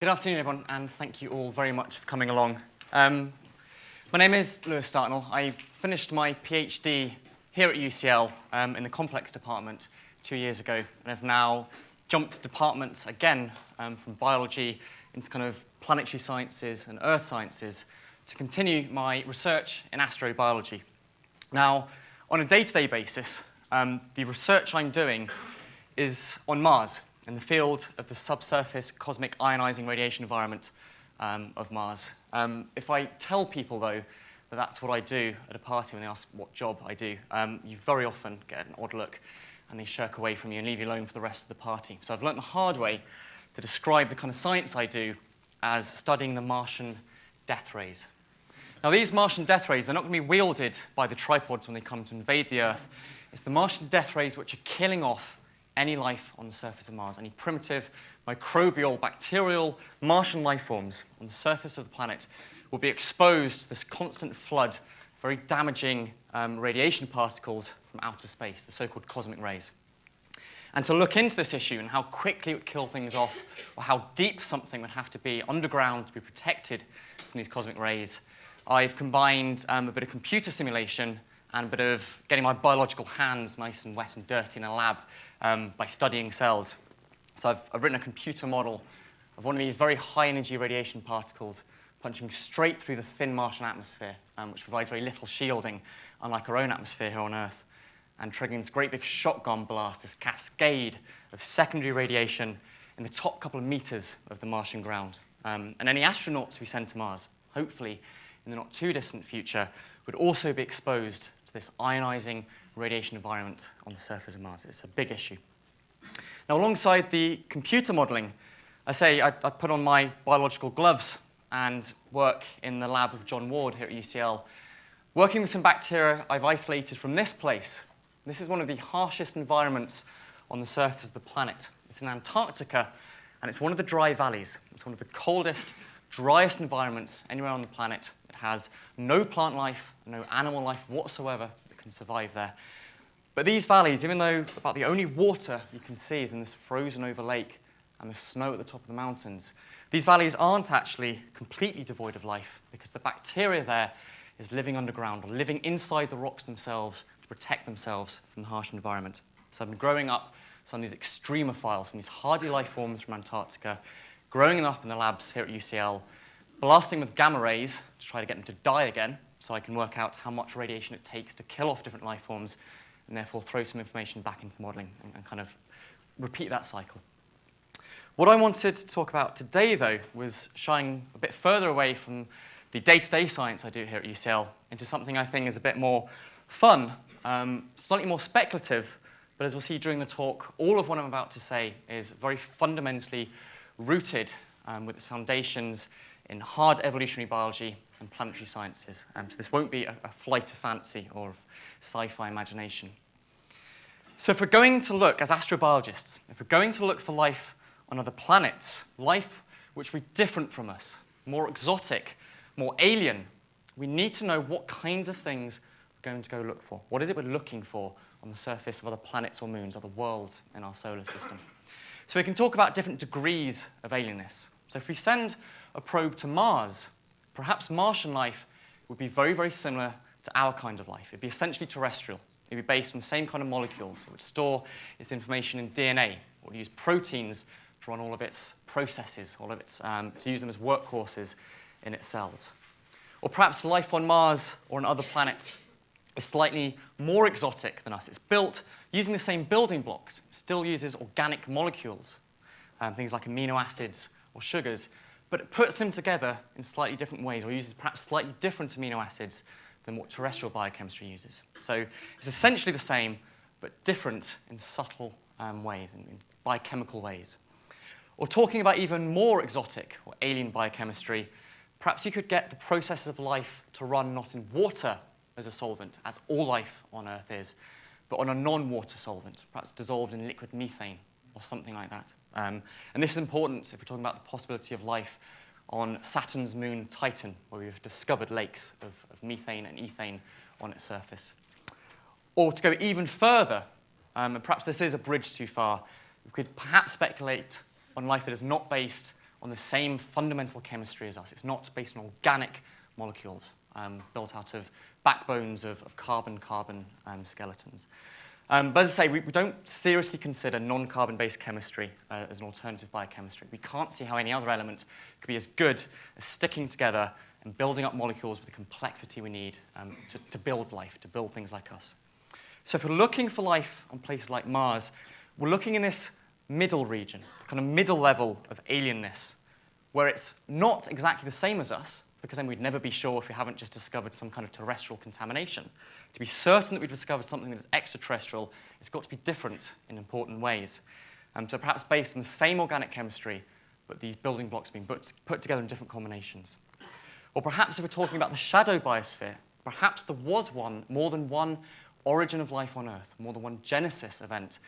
Good afternoon, everyone, and thank you all very much for coming along. My name is Dartnell. I finished my PhD here at UCL in the complex department 2 years ago, and have now jumped departments again from biology into kind of planetary sciences and earth sciences to continue my research in astrobiology. Now, on a day-to-day basis, the research I'm doing is on Mars, in the field of the subsurface cosmic ionizing radiation environment of Mars. If I tell people, though, that that's what I do at a party when they ask what job I do, you very often get an odd look and they shirk away from you and leave you alone for the rest of the party. So I've learnt the hard way to describe the kind of science I do as studying the Martian death rays. Now, these Martian death rays, they're not going to be wielded by the tripods when they come to invade the Earth. It's the Martian death rays which are killing off any life on the surface of Mars, any primitive, microbial, bacterial, Martian life forms on the surface of the planet will be exposed to this constant flood of very damaging radiation particles from outer space, the so-called cosmic rays. And to look into this issue and how quickly it would kill things off, or how deep something would have to be underground to be protected from these cosmic rays, I've combined a bit of computer simulation and a bit of getting my biological hands nice and wet and dirty in a lab by studying cells. So I've written a computer model of one of these very high-energy radiation particles punching straight through the thin Martian atmosphere, which provides very little shielding, unlike our own atmosphere here on Earth, and triggering this great big shotgun blast, this cascade of secondary radiation in the top couple of meters of the Martian ground. And any astronauts we send to Mars, hopefully in the not-too-distant future, would also be exposed to this ionizing radiation environment on the surface of Mars. It's a big issue. Now, alongside the computer modeling, I put on my biological gloves and work in the lab of John Ward here at UCL, working with some bacteria I've isolated from this place. This is one of the harshest environments on the surface of the planet. It's in Antarctica, and it's one of the dry valleys. It's one of the coldest, driest environments anywhere on the planet. It has no plant life, no animal life whatsoever that can survive there. But these valleys, even though about the only water you can see is in this frozen over lake and the snow at the top of the mountains, these valleys aren't actually completely devoid of life because the bacteria there is living underground or living inside the rocks themselves to protect themselves from the harsh environment. So I've been growing up some of these extremophiles, some of these hardy life forms from Antarctica, growing them up in the labs here at UCL, blasting with gamma rays to try to get them to die again so I can work out how much radiation it takes to kill off different life forms and therefore throw some information back into the modeling and kind of repeat that cycle. What I wanted to talk about today, though, was shying a bit further away from the day-to-day science I do here at UCL into something I think is a bit more fun, slightly more speculative, but as we'll see during the talk, all of what I'm about to say is very fundamentally rooted with its foundations in hard evolutionary biology and planetary sciences. So this won't be a flight of fancy or of sci-fi imagination. So if we're going to look, as astrobiologists, if we're going to look for life on other planets, life which will be different from us, more exotic, more alien, we need to know what kinds of things we're going to go look for. What is it we're looking for on the surface of other planets or moons, other worlds in our solar system? So we can talk about different degrees of alienness. So if we send a probe to Mars, perhaps Martian life would be very, very similar to our kind of life. It'd be essentially terrestrial. It'd be based on the same kind of molecules. It would store its information in DNA, or use proteins to run all of its processes, to use them as workhorses in its cells. Or perhaps life on Mars or on other planets is slightly more exotic than us. It's built using the same building blocks. It still uses organic molecules, things like amino acids or sugars, but it puts them together in slightly different ways, or uses perhaps slightly different amino acids than what terrestrial biochemistry uses. So it's essentially the same, but different in subtle ways, in biochemical ways. Or talking about even more exotic or alien biochemistry, perhaps you could get the processes of life to run not in water as a solvent, as all life on Earth is, but on a non-water solvent, perhaps dissolved in liquid methane or something like that. And this is important if we're talking about the possibility of life on Saturn's moon Titan, where we've discovered lakes of methane and ethane on its surface. Or to go even further, and perhaps this is a bridge too far, we could perhaps speculate on life that is not based on the same fundamental chemistry as us. It's not based on organic molecules built out of backbones of carbon-carbon skeletons. But as I say, we don't seriously consider non-carbon-based chemistry as an alternative biochemistry. We can't see how any other element could be as good as sticking together and building up molecules with the complexity we need to build life, to build things like us. So if we're looking for life on places like Mars, we're looking in this middle region, kind of middle level of alienness, where it's not exactly the same as us, because then we'd never be sure if we haven't just discovered some kind of terrestrial contamination. To be certain that we've discovered something that is extraterrestrial, it's got to be different in important ways. So perhaps based on the same organic chemistry, but these building blocks being put together in different combinations. Or perhaps if we're talking about the shadow biosphere, perhaps there was more than one origin of life on Earth, more than one genesis event,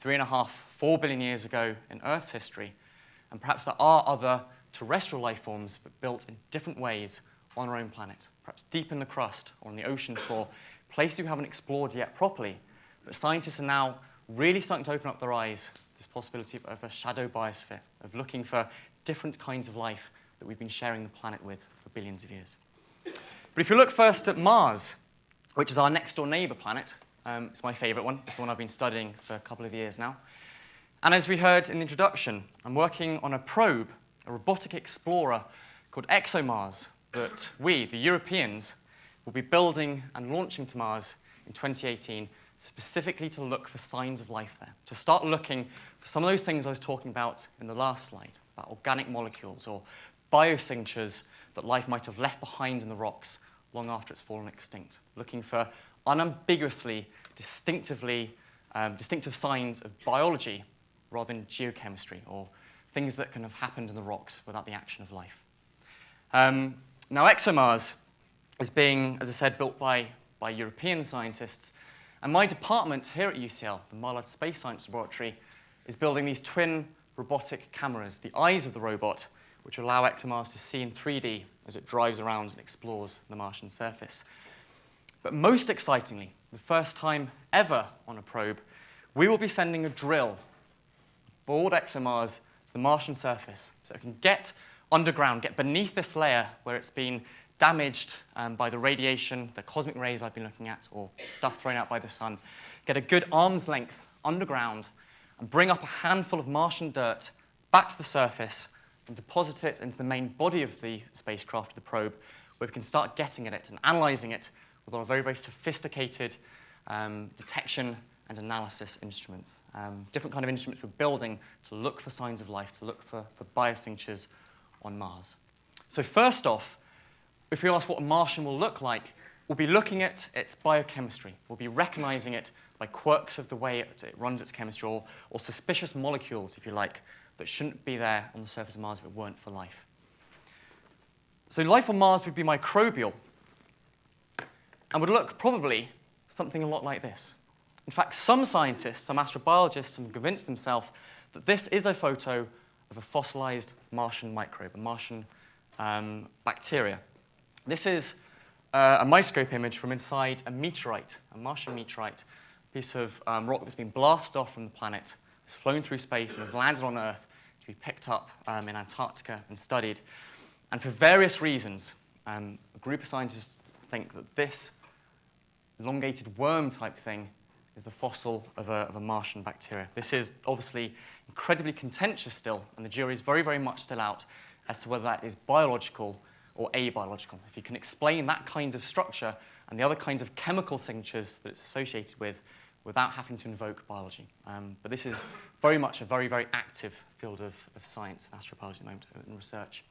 3.5, 4 billion years ago in Earth's history. And perhaps there are other terrestrial life forms, but built in different ways on our own planet, perhaps deep in the crust or on the ocean floor, places we haven't explored yet properly. But scientists are now really starting to open up their eyes to this possibility of a shadow biosphere, of looking for different kinds of life that we've been sharing the planet with for billions of years. But if you look first at Mars, which is our next-door neighbor planet, it's my favorite one. It's the one I've been studying for a couple of years now. And as we heard in the introduction, I'm working on a probe, a robotic explorer called ExoMars, that we, the Europeans, will be building and launching to Mars in 2018, specifically to look for signs of life there, to start looking for some of those things I was talking about in the last slide, about organic molecules or biosignatures that life might have left behind in the rocks long after it's fallen extinct, looking for unambiguously, distinctive signs of biology rather than geochemistry or things that can have happened in the rocks without the action of life. Now, ExoMars is being, as I said, built by European scientists. And my department here at UCL, the Marlad Space Science Laboratory, is building these twin robotic cameras, the eyes of the robot, which will allow ExoMars to see in 3D as it drives around and explores the Martian surface. But most excitingly, the first time ever on a probe, we will be sending a drill aboard ExoMars to the Martian surface so it can get underground, get beneath this layer where it's been damaged by the radiation, the cosmic rays I've been looking at, or stuff thrown out by the sun, get a good arm's length underground and bring up a handful of Martian dirt back to the surface and deposit it into the main body of the spacecraft, the probe, where we can start getting at it and analyzing it with our very, very sophisticated detection and analysis instruments. Different kind of instruments we're building to look for signs of life, to look for biosignatures on Mars. So first off, if we ask what a Martian will look like, we'll be looking at its biochemistry. We'll be recognizing it by quirks of the way it runs its chemistry, or suspicious molecules, if you like, that shouldn't be there on the surface of Mars if it weren't for life. So life on Mars would be microbial and would look probably something a lot like this. In fact, some scientists, some astrobiologists, have convinced themselves that this is a photo of a fossilized Martian microbe, a Martian bacteria. This is a microscope image from inside a meteorite, a Martian meteorite, a piece of rock that's been blasted off from the planet, has flown through space and has landed on Earth to be picked up in Antarctica and studied. And for various reasons, a group of scientists think that this elongated worm-type thing is the fossil of a Martian bacteria. This is obviously incredibly contentious still, and the jury is very, very much still out as to whether that is biological or abiological. If you can explain that kind of structure and the other kinds of chemical signatures that it's associated with without having to invoke biology. But this is very much a very, very active field of science and astrobiology at the moment and research.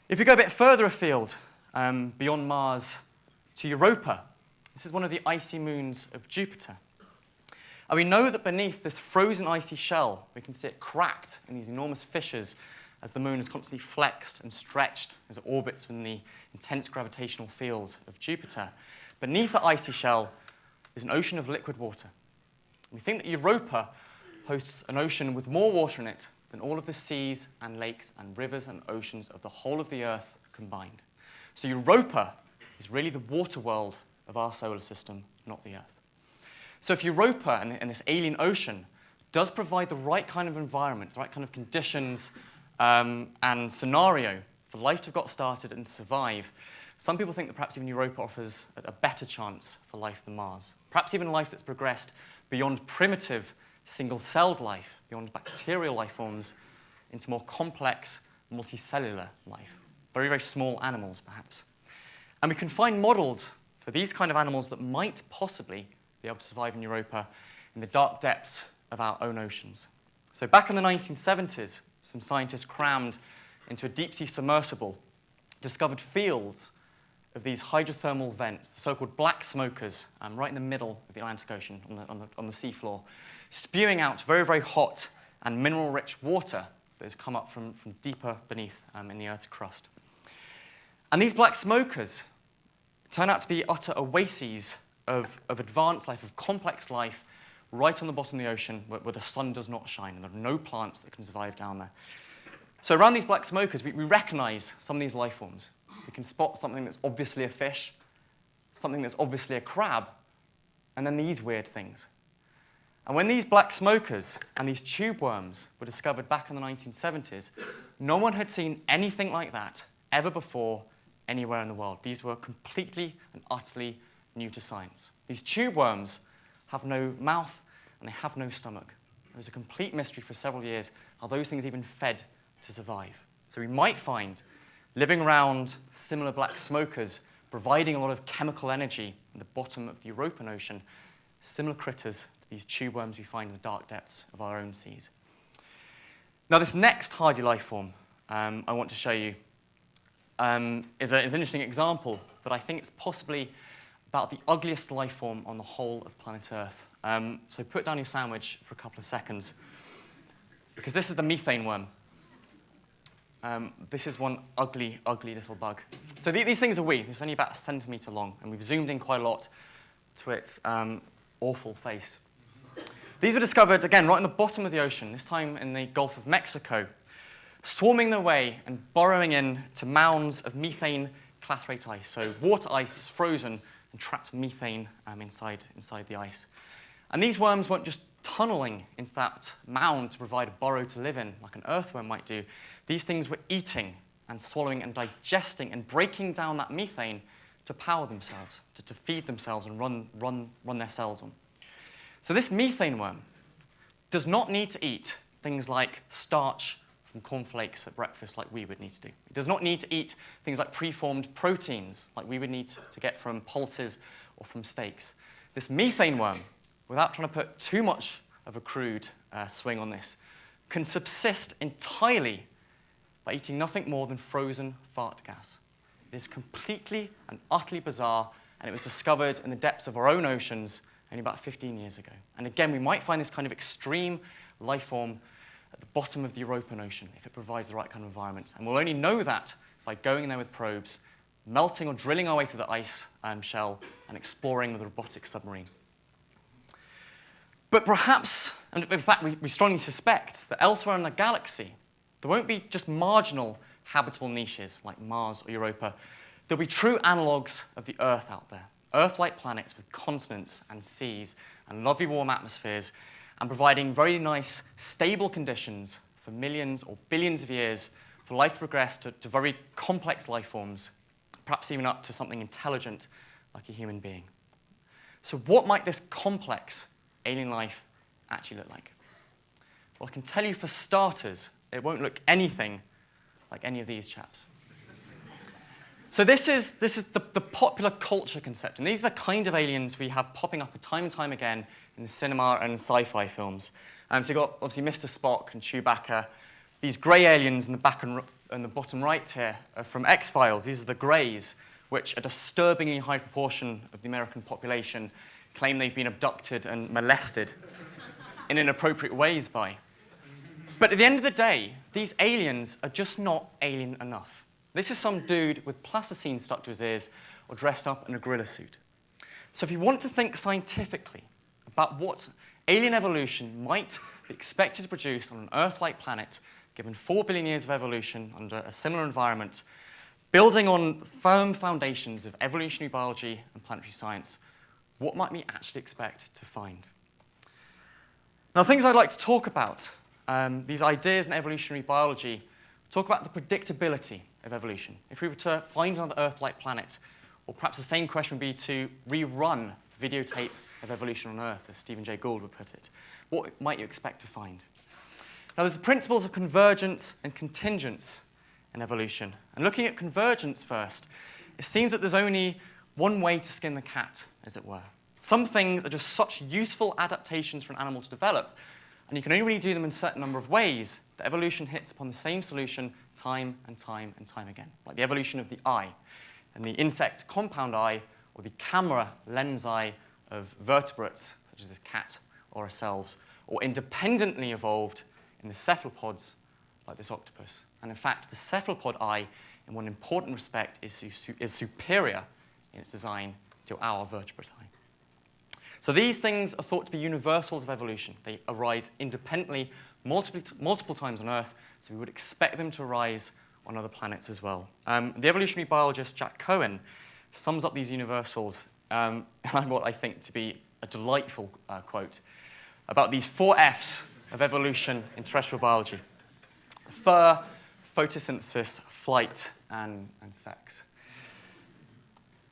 If you go a bit further afield, beyond Mars to Europa, this is one of the icy moons of Jupiter. And we know that beneath this frozen icy shell, we can see it cracked in these enormous fissures as the moon is constantly flexed and stretched as it orbits within the intense gravitational field of Jupiter. Beneath the icy shell is an ocean of liquid water. We think that Europa hosts an ocean with more water in it than all of the seas and lakes and rivers and oceans of the whole of the Earth combined. So Europa is really the water world of our solar system, not the Earth. So if Europa and this alien ocean does provide the right kind of environment, the right kind of conditions and scenario for life to have got started and survive, some people think that perhaps even Europa offers a better chance for life than Mars. Perhaps even life that's progressed beyond primitive single-celled life, beyond bacterial life forms, into more complex multicellular life. Very, very small animals, perhaps. And we can find models for these kind of animals that might possibly be able to survive in Europa in the dark depths of our own oceans. So back in the 1970s, some scientists crammed into a deep-sea submersible, discovered fields of these hydrothermal vents, the so-called black smokers, right in the middle of the Atlantic Ocean, on the seafloor, spewing out very, very hot and mineral-rich water that has come up from deeper beneath in the Earth's crust. And these black smokers turn out to be utter oases of advanced life, of complex life, right on the bottom of the ocean where the sun does not shine, and there are no plants that can survive down there. So around these black smokers, we recognize some of these life forms. We can spot something that's obviously a fish, something that's obviously a crab, and then these weird things. And when these black smokers and these tube worms were discovered back in the 1970s, no one had seen anything like that ever before anywhere in the world. These were completely and utterly new to science. These tube worms have no mouth and they have no stomach. It was a complete mystery for several years how those things even fed to survive. So we might find, living around similar black smokers, providing a lot of chemical energy at the bottom of the European Ocean, similar critters to these tube worms we find in the dark depths of our own seas. Now, this next hardy life form I want to show you is an interesting example, but I think it's possibly about the ugliest life form on the whole of planet Earth. So put down your sandwich for a couple of seconds, because this is the methane worm. This is one ugly, ugly little bug. So these things are wee. It's only about a centimetre long, and we've zoomed in quite a lot to its awful face. These were discovered, again, right in the bottom of the ocean, this time in the Gulf of Mexico, swarming their way and burrowing in to mounds of methane clathrate ice, so water ice that's frozen and trapped methane inside the ice. And these worms weren't just tunneling into that mound to provide a burrow to live in, like an earthworm might do. These things were eating and swallowing and digesting and breaking down that methane to power themselves, to feed themselves and run their cells on. So this methane worm does not need to eat things like starch from cornflakes at breakfast like we would need to do. It does not need to eat things like preformed proteins like we would need to get from pulses or from steaks. This methane worm, without trying to put too much of a crude swing on this, can subsist entirely by eating nothing more than frozen fart gas. It is completely and utterly bizarre, and it was discovered in the depths of our own oceans only about 15 years ago. And again, we might find this kind of extreme life form at the bottom of the European Ocean if it provides the right kind of environment. And we'll only know that by going in there with probes, melting or drilling our way through the ice shell, and exploring with a robotic submarine. But perhaps, and in fact we strongly suspect, that elsewhere in the galaxy, there won't be just marginal habitable niches like Mars or Europa. There'll be true analogues of the Earth out there. Earth-like planets with continents and seas and lovely warm atmospheres, and providing very nice, stable conditions for millions or billions of years for life to progress to very complex life forms, perhaps even up to something intelligent like a human being. So what might this complex alien life actually look like? Well, I can tell you for starters, it won't look anything like any of these chaps. So this is the popular culture concept, and these are the kind of aliens we have popping up time and time again in the cinema and sci-fi films. So you've got, obviously, Mr. Spock and Chewbacca. These grey aliens in the back and the bottom right here are from X-Files. These are the greys, which a disturbingly high proportion of the American population claim they've been abducted and molested in inappropriate ways by. But at the end of the day, these aliens are just not alien enough. This is some dude with plasticine stuck to his ears or dressed up in a gorilla suit. So if you want to think scientifically about what alien evolution might be expected to produce on an Earth-like planet, given 4 billion years of evolution under a similar environment, building on firm foundations of evolutionary biology and planetary science, what might we actually expect to find? Now, things I'd like to talk about, these ideas in evolutionary biology, talk about the predictability of evolution. If we were to find another Earth-like planet, or perhaps the same question would be to rerun the videotape of evolution on Earth, as Stephen Jay Gould would put it, what might you expect to find? Now, there's the principles of convergence and contingence in evolution. And looking at convergence first, it seems that there's only one way to skin the cat, as it were. Some things are just such useful adaptations for an animal to develop, and you can only really do them in a certain number of ways that evolution hits upon the same solution time and time and time again, like the evolution of the eye, and the insect compound eye, or the camera lens eye of vertebrates, such as this cat or ourselves, or independently evolved in the cephalopods, like this octopus. And in fact, the cephalopod eye, in one important respect, is superior in its design to our vertebrate eye. So these things are thought to be universals of evolution. They arise independently multiple times on Earth, so we would expect them to arise on other planets as well. The evolutionary biologist Jack Cohen sums up these universals in what I think to be a delightful quote about these 4 Fs of evolution in terrestrial biology: fur, photosynthesis, flight, and sex.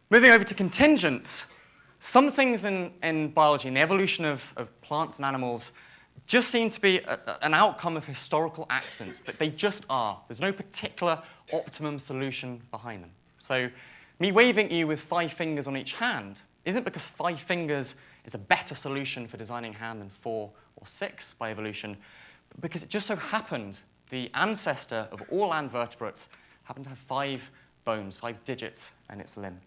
Moving over to contingents, some things in biology, in the evolution of plants and animals, just seem to be an outcome of historical accidents, that they just are. There's no particular optimum solution behind them. So me waving at you with 5 fingers on each hand isn't because 5 fingers is a better solution for designing a hand than 4 or 6 by evolution, but because it just so happened the ancestor of all land vertebrates happened to have 5 bones, 5 digits in its limb.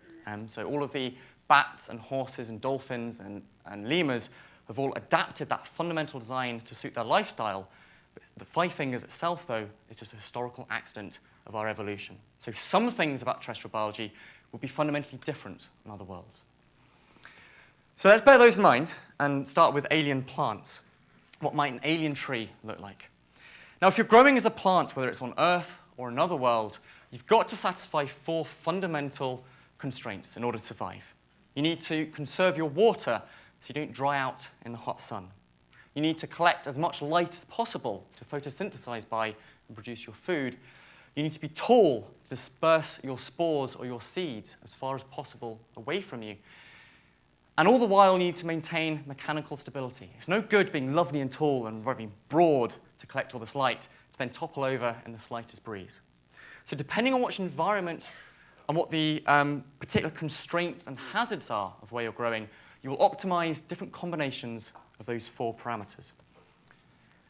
So all of the bats and horses and dolphins and lemurs have all adapted that fundamental design to suit their lifestyle. The 5 fingers itself, though, is just a historical accident of our evolution. So some things about terrestrial biology will be fundamentally different in other worlds. So let's bear those in mind and start with alien plants. What might an alien tree look like? Now, if you're growing as a plant, whether it's on Earth or another world, you've got to satisfy 4 fundamental constraints in order to survive. You need to conserve your water so you don't dry out in the hot sun. You need to collect as much light as possible to photosynthesize by and produce your food. You need to be tall to disperse your spores or your seeds as far as possible away from you. And all the while, you need to maintain mechanical stability. It's no good being lovely and tall and very broad to collect all this light, to then topple over in the slightest breeze. So depending on which environment and what the particular constraints and hazards are of where you're growing, you will optimize different combinations of those 4 parameters.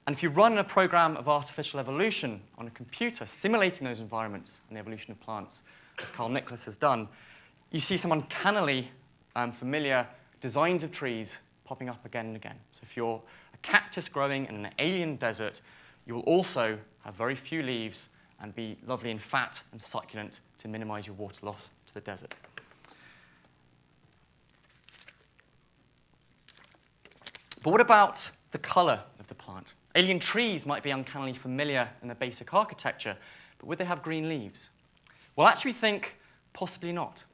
And if you run a program of artificial evolution on a computer simulating those environments and the evolution of plants, as Carl Nicholas has done, you see some uncannily familiar designs of trees popping up again and again. So if you're a cactus growing in an alien desert, you will also have very few leaves and be lovely and fat and succulent to minimize your water loss to the desert. But what about the color of the plant? Alien trees might be uncannily familiar in their basic architecture, but would they have green leaves? Well, actually, we think possibly not.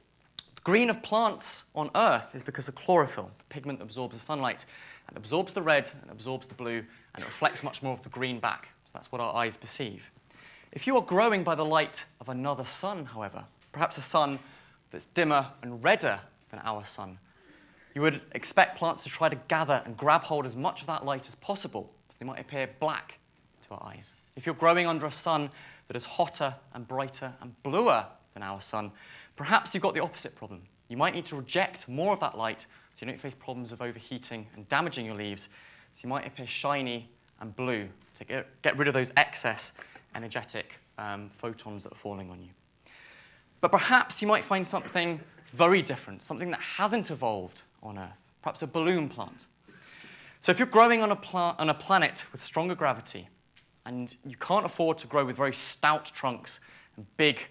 The green of plants on Earth is because of chlorophyll, the pigment that absorbs the sunlight, and absorbs the red and absorbs the blue, and it reflects much more of the green back. So that's what our eyes perceive. If you are growing by the light of another sun, however, perhaps a sun that's dimmer and redder than our sun, you would expect plants to try to gather and grab hold as much of that light as possible, so they might appear black to our eyes. If you're growing under a sun that is hotter and brighter and bluer than our sun, perhaps you've got the opposite problem. You might need to reject more of that light so you don't face problems of overheating and damaging your leaves, so you might appear shiny and blue to get rid of those excess energetic photons that are falling on you. But perhaps you might find something very different, something that hasn't evolved on Earth, perhaps a balloon plant. So if you're growing on a planet with stronger gravity, and you can't afford to grow with very stout trunks and big,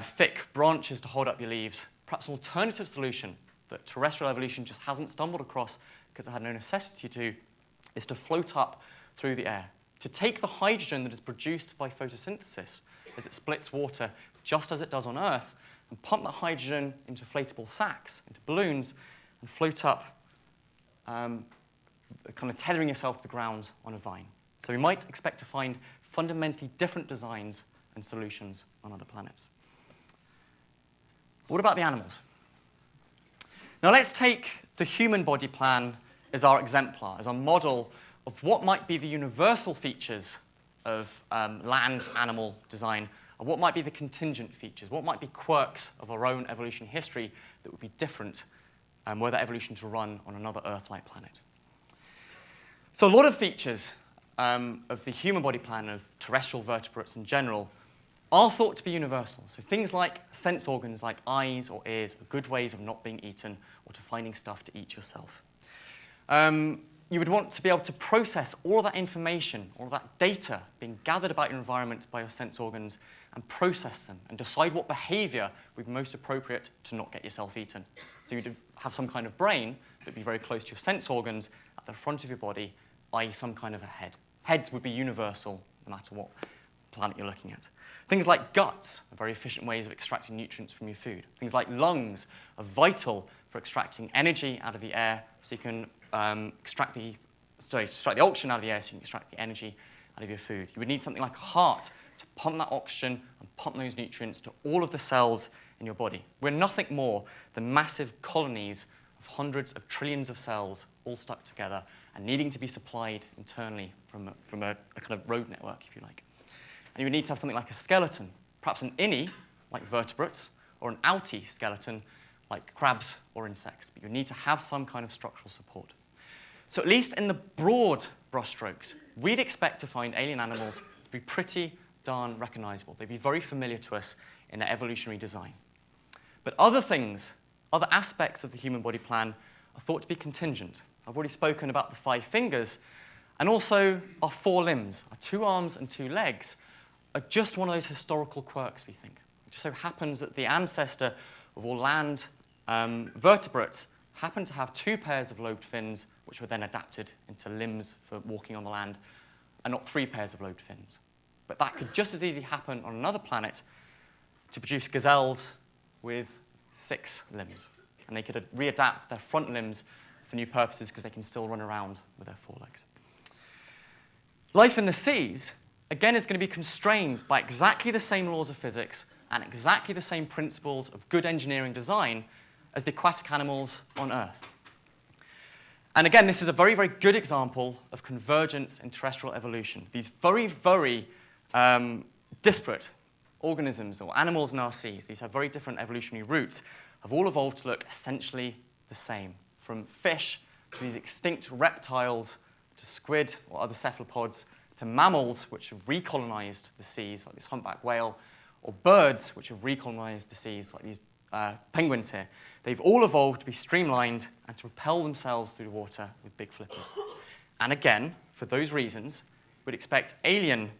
thick branches to hold up your leaves, perhaps an alternative solution that terrestrial evolution just hasn't stumbled across because it had no necessity to, is to float up through the air, to take the hydrogen that is produced by photosynthesis as it splits water, just as it does on Earth, and pump that hydrogen into inflatable sacs, into balloons, and float up, kind of tethering yourself to the ground on a vine. So we might expect to find fundamentally different designs and solutions on other planets. What about the animals? Now let's take the human body plan as our exemplar, as our model of what might be the universal features of land animal design, and what might be the contingent features, what might be quirks of our own evolutionary history that would be different were that evolution to run on another Earth-like planet. So a lot of features of the human body plan, of terrestrial vertebrates in general, are thought to be universal. So things like sense organs like eyes or ears are good ways of not being eaten or to finding stuff to eat yourself. You would want to be able to process all of that information, all of that data being gathered about your environment by your sense organs and process them and decide what behavior would be most appropriate to not get yourself eaten. So you'd have some kind of brain that would be very close to your sense organs at the front of your body, i.e. some kind of a head. Heads would be universal no matter what planet you're looking at. Things like guts are very efficient ways of extracting nutrients from your food. Things like lungs are vital for extracting energy out of the air so you can extract the oxygen out of the air so you can extract the energy out of your food. You would need something like a heart to pump that oxygen and pump those nutrients to all of the cells in your body. We're nothing more than massive colonies of hundreds of trillions of cells all stuck together and needing to be supplied internally from a kind of road network, if you like. And you would need to have something like a skeleton, perhaps an ini, like vertebrates, or an outie skeleton, like crabs or insects. But you need to have some kind of structural support. So at least in the broad brushstrokes, we'd expect to find alien animals to be pretty darn recognizable. They'd be very familiar to us in their evolutionary design. But other things, other aspects of the human body plan are thought to be contingent. I've already spoken about the 5 fingers, and also our 4 limbs, our 2 arms and 2 legs, are just one of those historical quirks, we think. It just so happens that the ancestor of all land vertebrates happened to have 2 pairs of lobed fins, which were then adapted into limbs for walking on the land, and not 3 pairs of lobed fins. But that could just as easily happen on another planet to produce gazelles with 6 limbs. And they could readapt their front limbs for new purposes because they can still run around with their forelegs. Life in the seas, again, is going to be constrained by exactly the same laws of physics and exactly the same principles of good engineering design as the aquatic animals on Earth. And again, this is a very, very good example of convergence in terrestrial evolution. These very, very disparate organisms or animals in our seas, these have very different evolutionary roots, have all evolved to look essentially the same. From fish to these extinct reptiles to squid or other cephalopods to mammals which have recolonized the seas, like this humpback whale, or birds which have recolonized the seas, like these penguins here. They've all evolved to be streamlined and to propel themselves through the water with big flippers. And again, for those reasons, we'd expect alien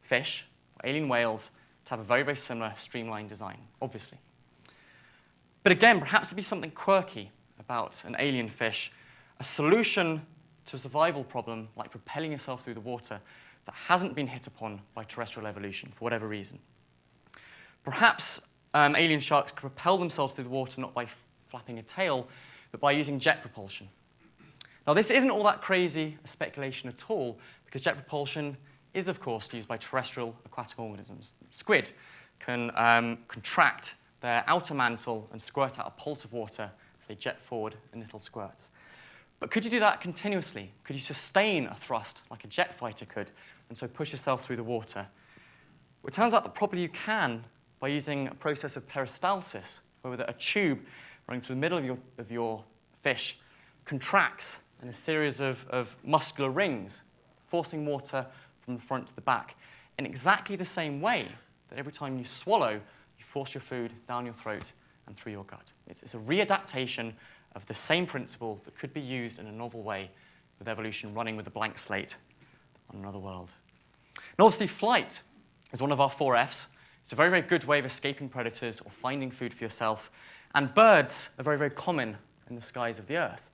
fish, or alien whales, to have a very, very similar streamlined design, obviously. But again, perhaps there'd be something quirky about an alien fish, a solution to a survival problem like propelling yourself through the water that hasn't been hit upon by terrestrial evolution for whatever reason. Perhaps alien sharks could propel themselves through the water not by flapping a tail, but by using jet propulsion. Now, this isn't all that crazy a speculation at all, because jet propulsion is, of course, used by terrestrial aquatic organisms. Squid can contract their outer mantle and squirt out a pulse of water as they jet forward in little squirts. But could you do that continuously? Could you sustain a thrust like a jet fighter could, and so push yourself through the water? Well, it turns out that probably you can by using a process of peristalsis, where a tube running through the middle of your fish contracts in a series of muscular rings, forcing water from the front to the back, in exactly the same way that every time you swallow, you force your food down your throat and through your gut. It's a readaptation of the same principle that could be used in a novel way with evolution running with a blank slate on another world. And obviously, flight is one of our 4 Fs. It's a very, very good way of escaping predators or finding food for yourself. And birds are very, very common in the skies of the Earth.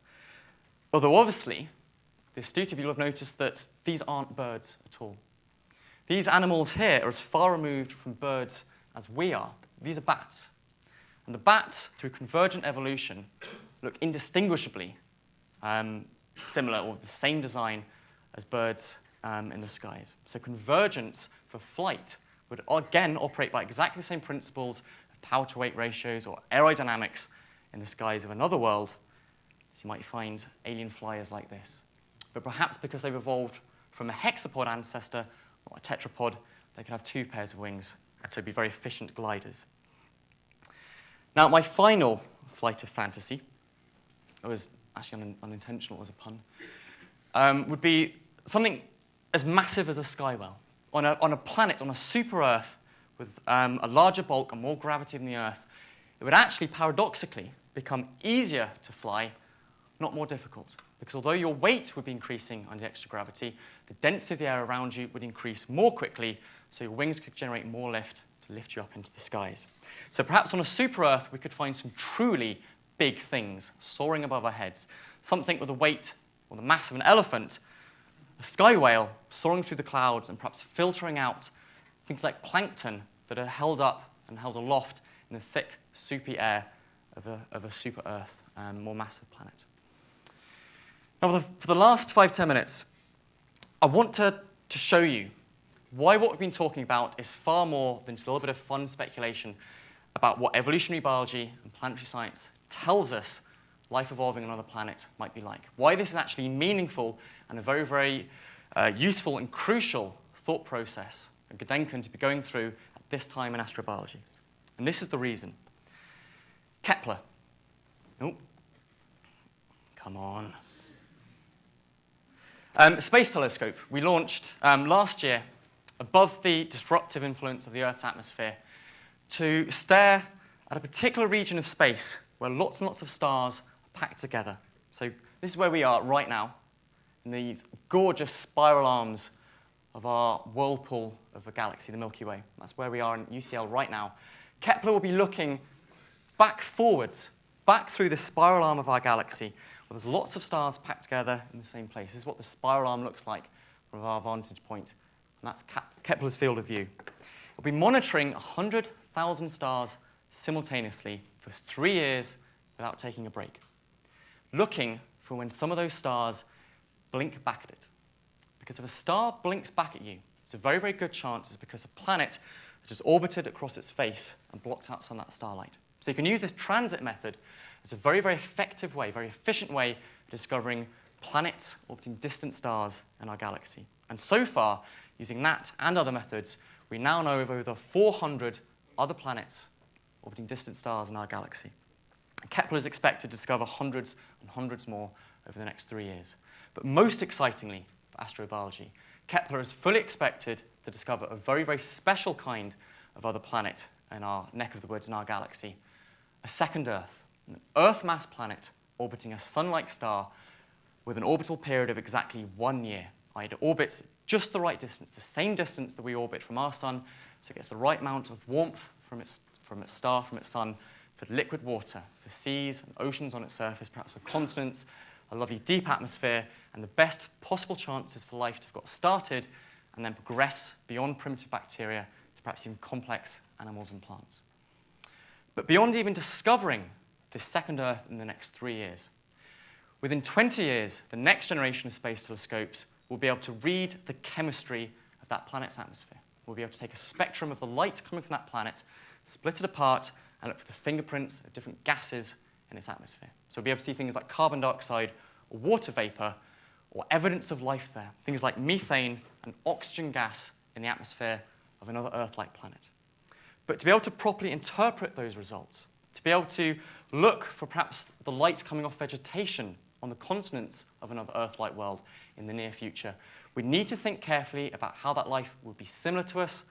Although, obviously, the astute of you will have noticed that these aren't birds at all. These animals here are as far removed from birds as we are. These are bats. And the bats, through convergent evolution, look indistinguishably similar or the same design as birds in the skies. So convergence for flight would again operate by exactly the same principles of power-to-weight ratios or aerodynamics in the skies of another world, so you might find alien flyers like this. But perhaps because they've evolved from a hexapod ancestor or a tetrapod, they could have 2 pairs of wings, and so be very efficient gliders. Now, my final flight of fantasy, it was actually unintentional as a pun, would be something as massive as a sky whale. On a planet, on a super Earth, with a larger bulk and more gravity than the Earth, it would actually, paradoxically, become easier to fly, not more difficult. Because although your weight would be increasing under extra gravity, the density of the air around you would increase more quickly, so your wings could generate more lift to lift you up into the skies. So perhaps on a super Earth, we could find some truly big things soaring above our heads. Something with the weight or the mass of an elephant, a sky whale soaring through the clouds and perhaps filtering out things like plankton that are held up and held aloft in the thick, soupy air of a super Earth, more massive planet. Now, for the last 5-10 minutes, I want to show you why what we've been talking about is far more than just a little bit of fun speculation about what evolutionary biology and planetary science tells us life evolving on another planet might be like. Why this is actually meaningful and a very, very useful and crucial thought process a Gedenken to be going through at this time in astrobiology. And this is the reason. Kepler. Oh, come on. Space telescope we launched last year above the disruptive influence of the Earth's atmosphere to stare at a particular region of space where lots and lots of stars are packed together. So this is where we are right now, in these gorgeous spiral arms of our whirlpool of a galaxy, the Milky Way. That's where we are in UCL right now. Kepler will be looking back forwards, back through the spiral arm of our galaxy, where there's lots of stars packed together in the same place. This is what the spiral arm looks like from our vantage point, and that's Kepler's field of view. We'll be monitoring 100,000 stars simultaneously for 3 years without taking a break, looking for when some of those stars blink back at it. Because if a star blinks back at you, it's a very, very good chance it's because a planet has just orbited across its face and blocked out some of that starlight. So you can use this transit method as a very, very effective way, very efficient way of discovering planets orbiting distant stars in our galaxy. And so far, using that and other methods, we now know of over 400 other planets orbiting distant stars in our galaxy. Kepler is expected to discover hundreds and hundreds more over the next 3 years. But most excitingly for astrobiology, Kepler is fully expected to discover a very, very special kind of other planet in our neck of the woods in our galaxy, a second Earth, an Earth-mass planet orbiting a sun-like star with an orbital period of exactly 1 year. It orbits just the right distance, the same distance that we orbit from our sun, so it gets the right amount of warmth from its star, from its sun, for liquid water, for seas and oceans on its surface, perhaps for continents, a lovely deep atmosphere, and the best possible chances for life to have got started and then progress beyond primitive bacteria to perhaps even complex animals and plants. But beyond even discovering this second Earth in the next 3 years, within 20 years, the next generation of space telescopes will be able to read the chemistry of that planet's atmosphere. We'll be able to take a spectrum of the light coming from that planet, split it apart, and look for the fingerprints of different gases in its atmosphere. So we'll be able to see things like carbon dioxide or water vapor or evidence of life there, things like methane and oxygen gas in the atmosphere of another Earth-like planet. But to be able to properly interpret those results, to be able to look for perhaps the light coming off vegetation on the continents of another Earth-like world in the near future, we need to think carefully about how that life would be similar to us,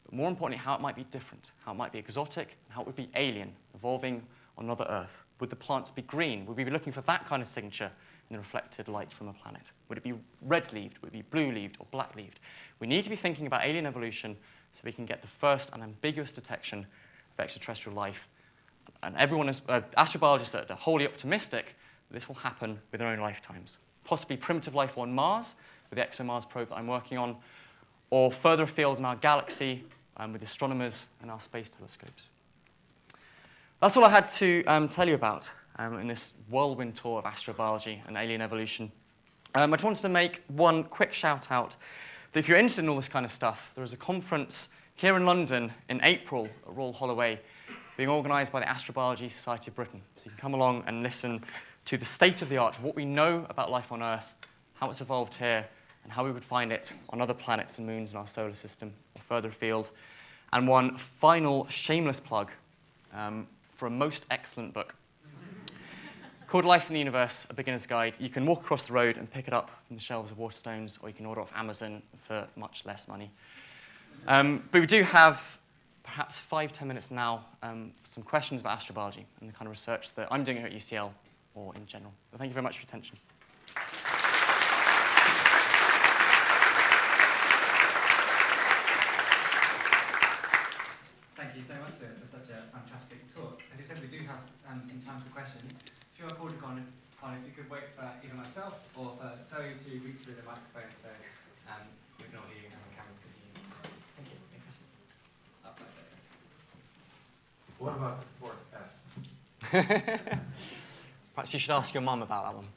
but more importantly, how it might be different, how it might be exotic, and how it would be alien, evolving on another Earth. Would the plants be green? Would we be looking for that kind of signature in the reflected light from a planet? Would it be red-leaved? Would it be blue-leaved or black-leaved? We need to be thinking about alien evolution so we can get the first unambiguous detection of extraterrestrial life. And everyone is, astrobiologists are wholly optimistic that this will happen with their own lifetimes. Possibly primitive life on Mars, with the ExoMars probe that I'm working on, or further afield in our galaxy with astronomers and our space telescopes. That's all I had to tell you about in this whirlwind tour of astrobiology and alien evolution. I just wanted to make one quick shout out that if you're interested in all this kind of stuff, there is a conference here in London in April at Royal Holloway, being organised by the Astrobiology Society of Britain. So you can come along and listen to the state of the art, what we know about life on Earth, how it's evolved here, and how we would find it on other planets and moons in our solar system or further afield. And one final shameless plug for a most excellent book called Life in the Universe, A Beginner's Guide. You can walk across the road and pick it up from the shelves of Waterstones, or you can order it off Amazon for much less money. But we do have perhaps 5-10 minutes now for some questions about astrobiology and the kind of research that I'm doing here at UCL or in general. But thank you very much for your attention. Thank you so much, Lewis, for such a fantastic talk. As you said, we do have some time for questions. If you are called upon, if you could wait for either myself or for Zoe to reach through the microphone so we can all hear you and the cameras can hear you. Thank you. Any questions? Up right there. What about the fourth F? Perhaps you should ask your mum about that one.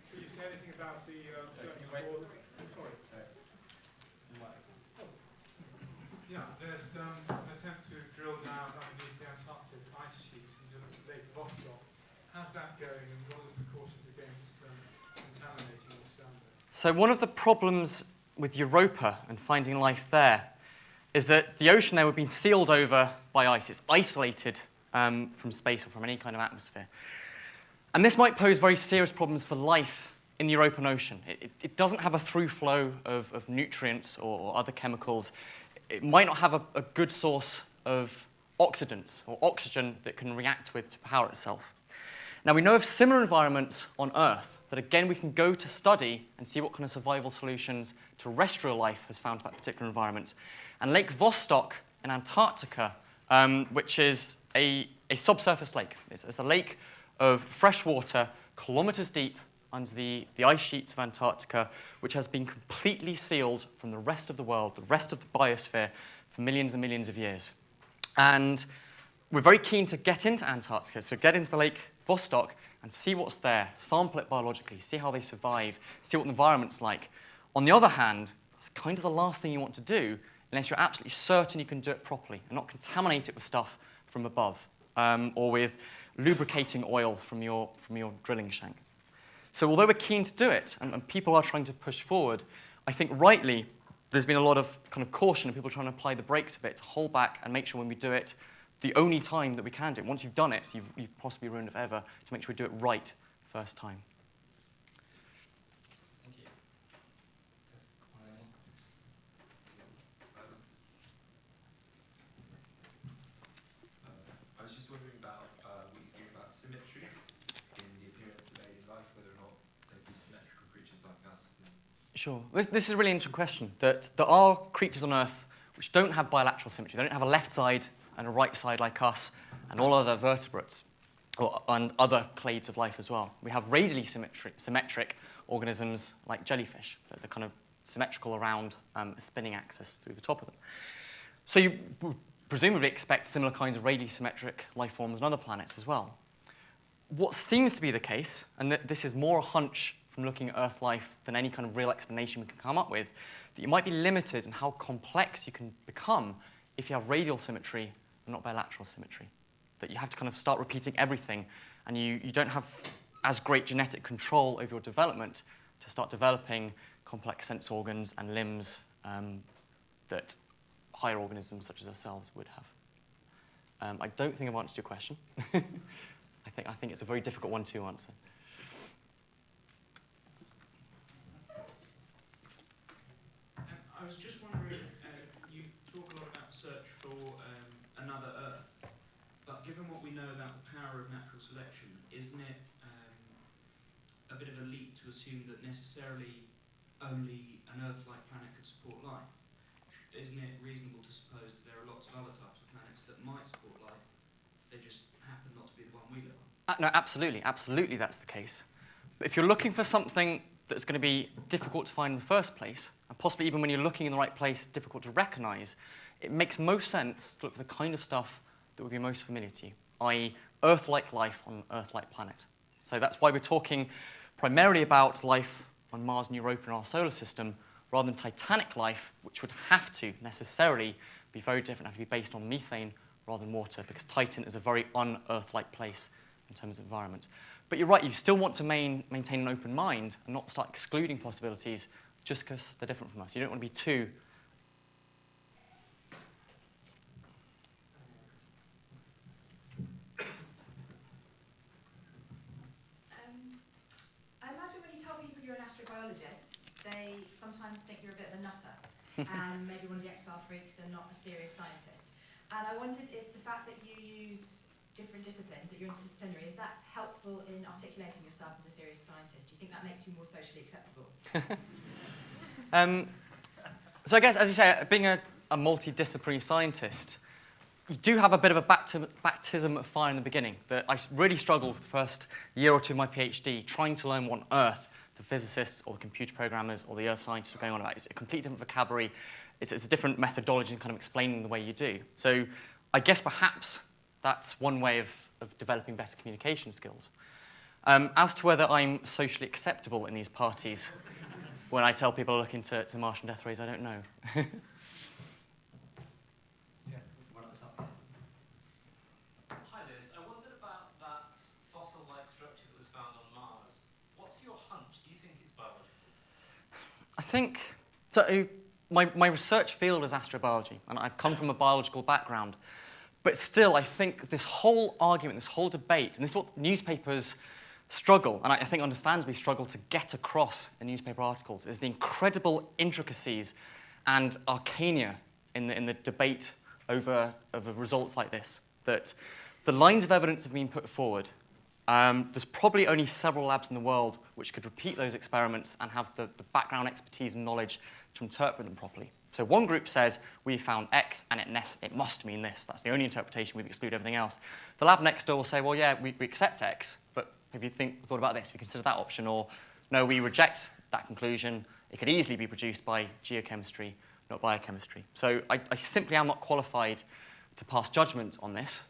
Can you say anything about the search for... Yeah, there's an attempt to drill down underneath the Antarctic ice sheet into Lake Vostok. How's that going, and what are the precautions against contaminating what's down there? So one of the problems with Europa and finding life there is that the ocean there would be sealed over by ice. It's isolated from space or from any kind of atmosphere. And this might pose very serious problems for life in the European Ocean. It doesn't have a through flow of nutrients or other chemicals. It might not have a good source of oxidants or oxygen that can react with to power itself. Now, we know of similar environments on Earth that, again, we can go to study and see what kind of survival solutions terrestrial life has found for that particular environment. And Lake Vostok in Antarctica, which is a subsurface lake. It's a lake of fresh water, kilometers deep under the ice sheets of Antarctica, which has been completely sealed from the rest of the world, the rest of the biosphere, for millions and millions of years. And we're very keen to get into Antarctica, so get into the Lake Vostok and see what's there, sample it biologically, see how they survive, see what the environment's like. On the other hand, it's kind of the last thing you want to do unless you're absolutely certain you can do it properly and not contaminate it with stuff from above or with lubricating oil from your drilling shank. So although we're keen to do it, and people are trying to push forward, I think rightly there's been a lot of kind of caution and people trying to apply the brakes a bit to hold back and make sure when we do it, the only time that we can do it, once you've done it, you've possibly ruined it forever, to make sure we do it right first time. Thank you. I was just wondering about what you think about symmetry in the appearance of alien life, whether or not they'd be symmetrical creatures like us. Sure. This is a really interesting question, that there are creatures on Earth which don't have bilateral symmetry. They don't have a left side and a right side like us and all other vertebrates and other clades of life as well. We have radially symmetric organisms like jellyfish. They're kind of symmetrical around a spinning axis through the top of them. So you would presumably expect similar kinds of radially symmetric life forms on other planets as well. What seems to be the case, and this is more a hunch from looking at Earth life than any kind of real explanation we can come up with, that you might be limited in how complex you can become if you have radial symmetry and not bilateral symmetry. That you have to kind of start repeating everything, and you don't have as great genetic control over your development to start developing complex sense organs and limbs that higher organisms such as ourselves would have. I don't think I've answered your question. I think it's a very difficult one to answer. I was just wondering, you talk a lot about search for another Earth, but given what we know about the power of natural selection, isn't it a bit of a leap to assume that necessarily only an Earth-like planet could support life? Isn't it reasonable to suppose that there are lots of other types of planets that might support life, they just happen not to be the one we live on? No, absolutely, absolutely that's the case. But if you're looking for something that's going to be difficult to find in the first place, and possibly even when you're looking in the right place, difficult to recognize, it makes most sense to look for the kind of stuff that would be most familiar to you, i.e. Earth-like life on an Earth-like planet. So that's why we're talking primarily about life on Mars and Europa in our solar system, rather than Titanic life, which would have to necessarily be very different, have to be based on methane rather than water, because Titan is a very un-Earth-like place in terms of environment. But you're right, you still want to maintain an open mind and not start excluding possibilities just because they're different from us. You don't want to be too... I imagine when you tell people you're an astrobiologist, they sometimes think you're a bit of a nutter and maybe one of the X-File freaks and not a serious scientist. And I wondered if the fact that you use different disciplines, that you're interdisciplinary, is that helpful in articulating yourself as a serious scientist? Do you think that makes you more socially acceptable? So I guess, as you say, being a multidisciplinary scientist, you do have a bit of a baptism of fire in the beginning. That I really struggled with the first year or two of my PhD trying to learn what on earth the physicists or the computer programmers or the earth scientists were going on about. It's a completely different vocabulary. It's a different methodology in kind of explaining the way you do. So I guess perhaps that's one way of developing better communication skills. As to whether I'm socially acceptable in these parties, when I tell people I look into Martian death rays, I don't know. Yeah, one at the top. Hi Liz, I wondered about that fossil-like structure that was found on Mars. What's your hunch? Do you think it's biology? I think, so my research field is astrobiology, and I've come from a biological background. But still, I think this whole argument, this whole debate, and this is what newspapers struggle, and I think understandably struggle to get across in newspaper articles, is the incredible intricacies and arcana in the debate over results like this. That the lines of evidence have been put forward. There's probably only several labs in the world which could repeat those experiments and have the background expertise and knowledge to interpret them properly. So one group says, we found X, and it must mean this. That's the only interpretation. We've excluded everything else. The lab next door will say, well, yeah, we accept X, but have you thought about this? Have you considered that option? Or, no, we reject that conclusion. It could easily be produced by geochemistry, not biochemistry. So I simply am not qualified to pass judgment on this.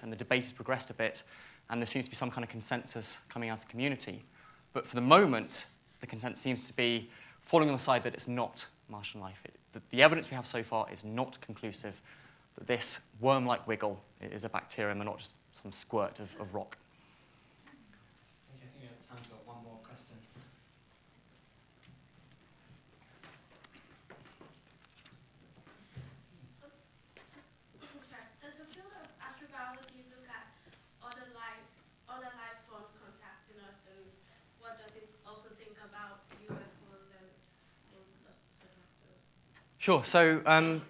And the debate has progressed a bit, and there seems to be some kind of consensus coming out of the community. But for the moment, the consensus seems to be falling on the side that it's not Martian life. The evidence we have so far is not conclusive that this worm-like wiggle is a bacterium and not just some squirt of rock. Thank you. I think we have time for one more question. Does the field of astrobiology look at other life forms contacting us, and what does it also think about UFOs and things such as those? Sure. So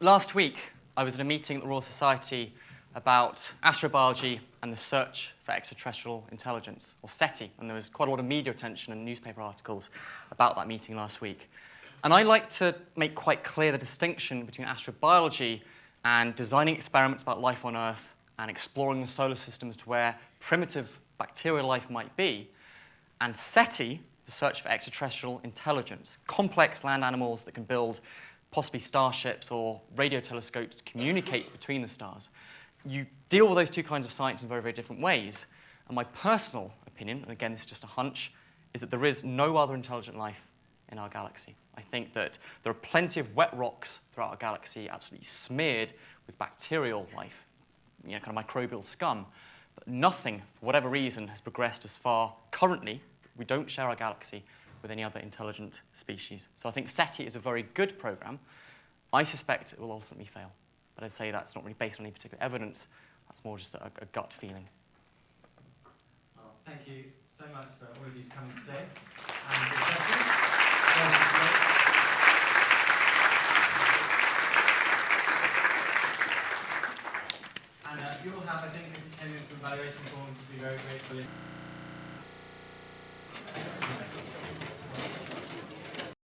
last week, I was at a meeting at the Royal Society about astrobiology and the search for extraterrestrial intelligence, or SETI, and there was quite a lot of media attention and newspaper articles about that meeting last week. And I like to make quite clear the distinction between astrobiology and designing experiments about life on Earth and exploring the solar system as to where primitive bacterial life might be, and SETI, the search for extraterrestrial intelligence, complex land animals that can build possibly starships or radio telescopes to communicate between the stars. You deal with those two kinds of science in very, very different ways. And my personal opinion, and again, this is just a hunch, is that there is no other intelligent life in our galaxy. I think that there are plenty of wet rocks throughout our galaxy, absolutely smeared with bacterial life, kind of microbial scum. But nothing, for whatever reason, has progressed as far currently. We don't share our galaxy with any other intelligent species. So I think SETI is a very good program. I suspect it will ultimately fail. But I'd say that's not really based on any particular evidence. That's more just a gut feeling. Well, thank you so much for all of you coming today and your questions. And you all have, I think, this attendance and evaluation forms to be very grateful.